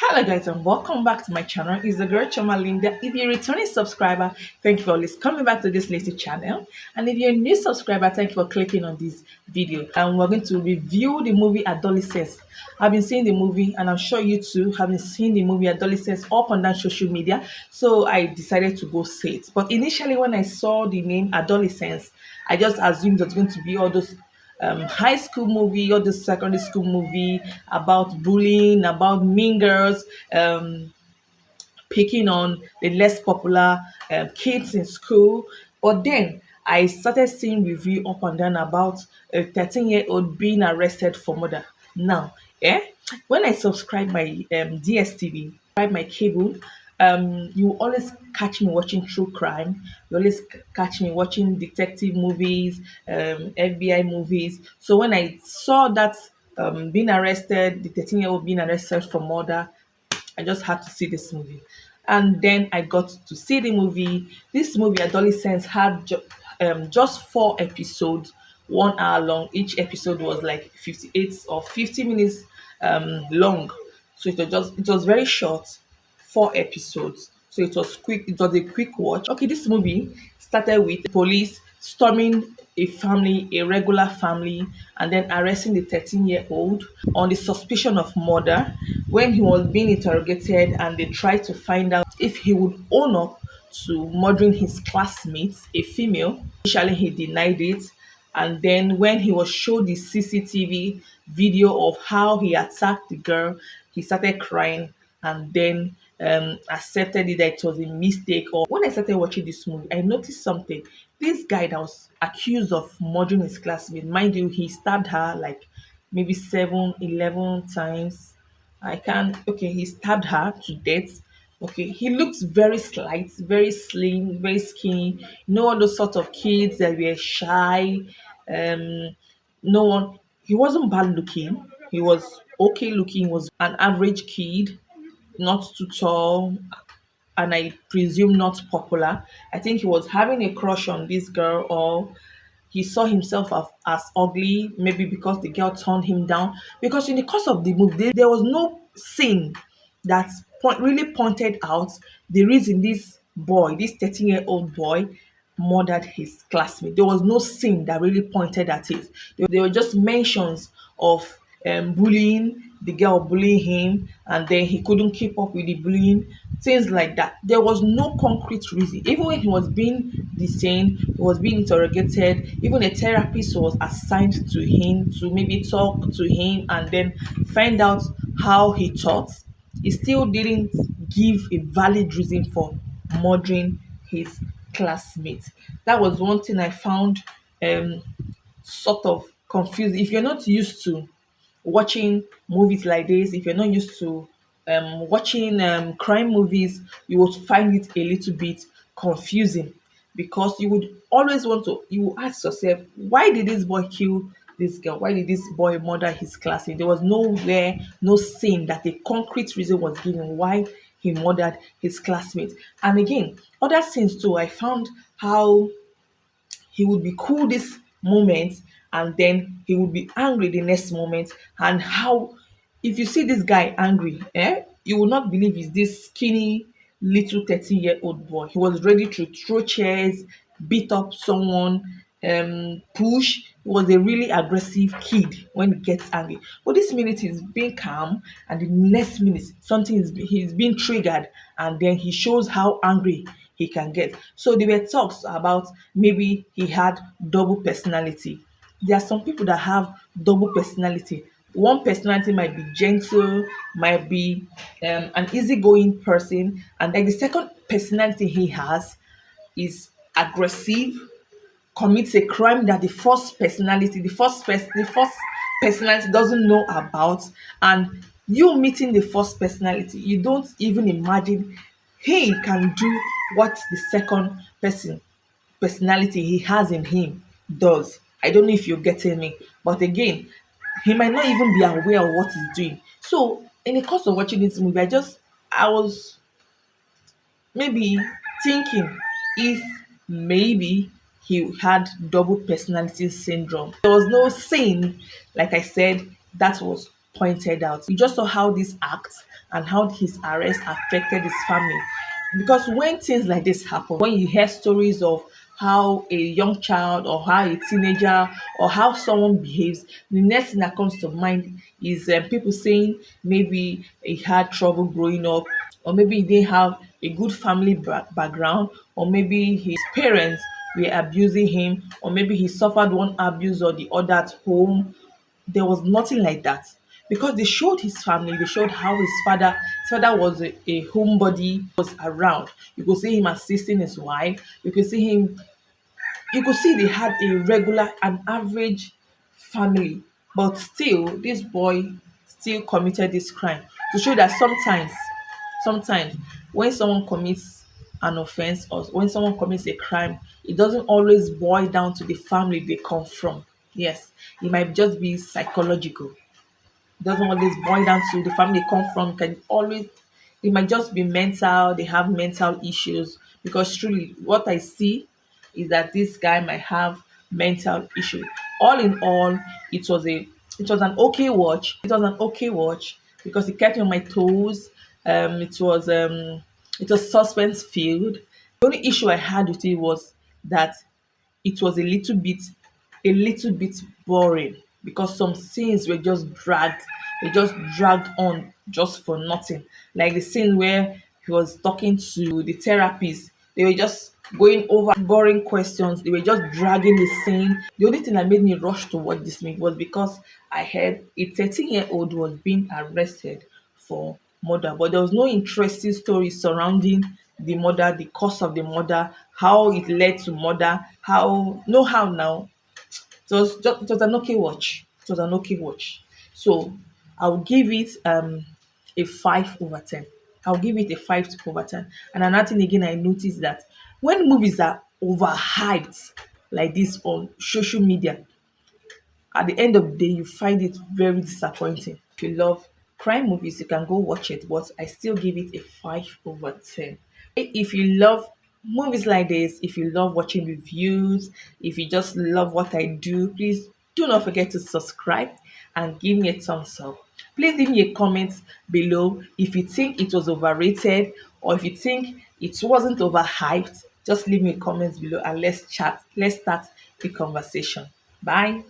Hello guys and welcome back to my channel. It's the girl Choma Linda. If you're a returning subscriber, thank you for always coming back to this little channel. And if you're a new subscriber, thank you for clicking on this video. And we're going to review the movie Adolescence. I've been seeing the movie and I'm sure you too have been seeing the movie Adolescence up and down social media. So I decided to go see it. But initially when I saw the name Adolescence, I just assumed it was going to be all those high school movie or the secondary school movie about bullying, about mean girls, picking on the less popular kids in school. But then I started seeing review up and down about a 13-year-old being arrested for murder. Now, when I subscribe my DSTV, my cable, you always catch me watching true crime. You always catch me watching detective movies, FBI movies. So when I saw that being arrested, the 13-year-old being arrested for murder, I just had to see this movie. And then I got to see the movie. This movie, Adolescence, had just 4 episodes, 1 hour long. Each episode was like 58 or 50 minutes long. So it was very short, 4 episodes. So it was quick, it was a quick watch. Okay, this movie started with police storming a family, a regular family, and then arresting the 13-year-old on the suspicion of murder when he was being interrogated, and they tried to find out if he would own up to murdering his classmates, a female. Initially, he denied it. And then when he was showed the CCTV video of how he attacked the girl, he started crying and then accepted it that it was a mistake. Or when I started watching this movie, I noticed something. This guy that was accused of murdering his classmate, mind you, he stabbed her like maybe 7, 11 times. Okay, he stabbed her to death. Okay, he looks very slight, very slim, very skinny. No one those sort of kids that were shy. Um, no one. He wasn't bad looking. He was okay looking. He was an average kid, not too tall, and I presume not popular. I think he was having a crush on this girl, or he saw himself as ugly, maybe because the girl turned him down. Because in the course of the movie, there was no scene that really pointed out the reason this boy, this 13-year-old boy, murdered his classmate. There was no scene that really pointed at it. There were just mentions of bullying, the girl bullying him, and then he couldn't keep up with the bullying, things like that. There was no concrete reason. Even when he was being detained, he was being interrogated, even a therapist was assigned to him to maybe talk to him and then find out how he thought. He still didn't give a valid reason for murdering his classmate. That was one thing I found sort of confusing. If you're not used to watching movies like this, if you're not used to watching crime movies, you would find it a little bit confusing, because you would always you will ask yourself, why did this boy kill this girl? Why did this boy murder his classmate? There was nowhere, no scene that a concrete reason was given why he murdered his classmate. And again, other scenes too, I found how he would be cool this moment and then he would be angry the next moment. And how, if you see this guy angry, you will not believe he's this skinny little 13-year-old boy. He was ready to throw chairs, beat up someone, push. He was a really aggressive kid when he gets angry. But this minute he's being calm, and the next minute he's being triggered, and then he shows how angry he can get. So there were talks about maybe he had double personality. There are some people that have double personality. One personality might be gentle, might be an easygoing person, and then the second personality he has is aggressive, commits a crime that the first personality doesn't know about. And you meeting the first personality, you don't even imagine he can do what the second personality he has in him does. I don't know if you're getting me, but again, he might not even be aware of what he's doing. So in the course of watching this movie, I was maybe thinking if maybe he had double personality syndrome. There was no scene, like I said, that was pointed out. You just saw how this act and how his arrest affected his family. Because when things like this happen, when you hear stories of how a young child or how a teenager or how someone behaves, the next thing that comes to mind is people saying maybe he had trouble growing up, or maybe he didn't have a good family background, or maybe his parents were abusing him, or maybe he suffered one abuse or the other at home. There was nothing like that, because they showed his family, they showed how his father was a homebody, was around. You could see him assisting his wife, you could see they had a regular and average family. But still this boy still committed this crime, to show that sometimes when someone commits an offense or when someone commits a crime, it doesn't always boil down to the family they come from. Yes, it might just be psychological. It doesn't always boil down to the family they come from. Can always, it might just be mental, they have mental issues. Because truly what I see is that this guy might have mental issue. All in all, it was a it was an okay watch. It was an okay watch because it kept me on my toes. It was suspense filled. The only issue I had with it was that it was a little bit boring, because some scenes were just dragged. They just dragged on just for nothing. Like the scene where he was talking to the therapist, they were just going over boring questions. They were just dragging the scene. The only thing that made me rush to watch this movie was because I heard a 13-year-old was being arrested for murder, but there was no interesting story surrounding the murder, the cause of the murder, how it led to murder, how now. It was an okay watch. It was an okay watch. So I'll give it a 5/10. I'll give it a 5/10. And another thing again, I noticed that when movies are overhyped like this on social media, at the end of the day, you find it very disappointing. If you love crime movies, you can go watch it, but I still give it a 5/10. If you love movies like this, if you love watching reviews, if you just love what I do, please do not forget to subscribe and give me a thumbs up. Please leave me a comment below if you think it was overrated, or if you think it wasn't overhyped. Just leave me a comment below and let's chat. Let's start the conversation. Bye.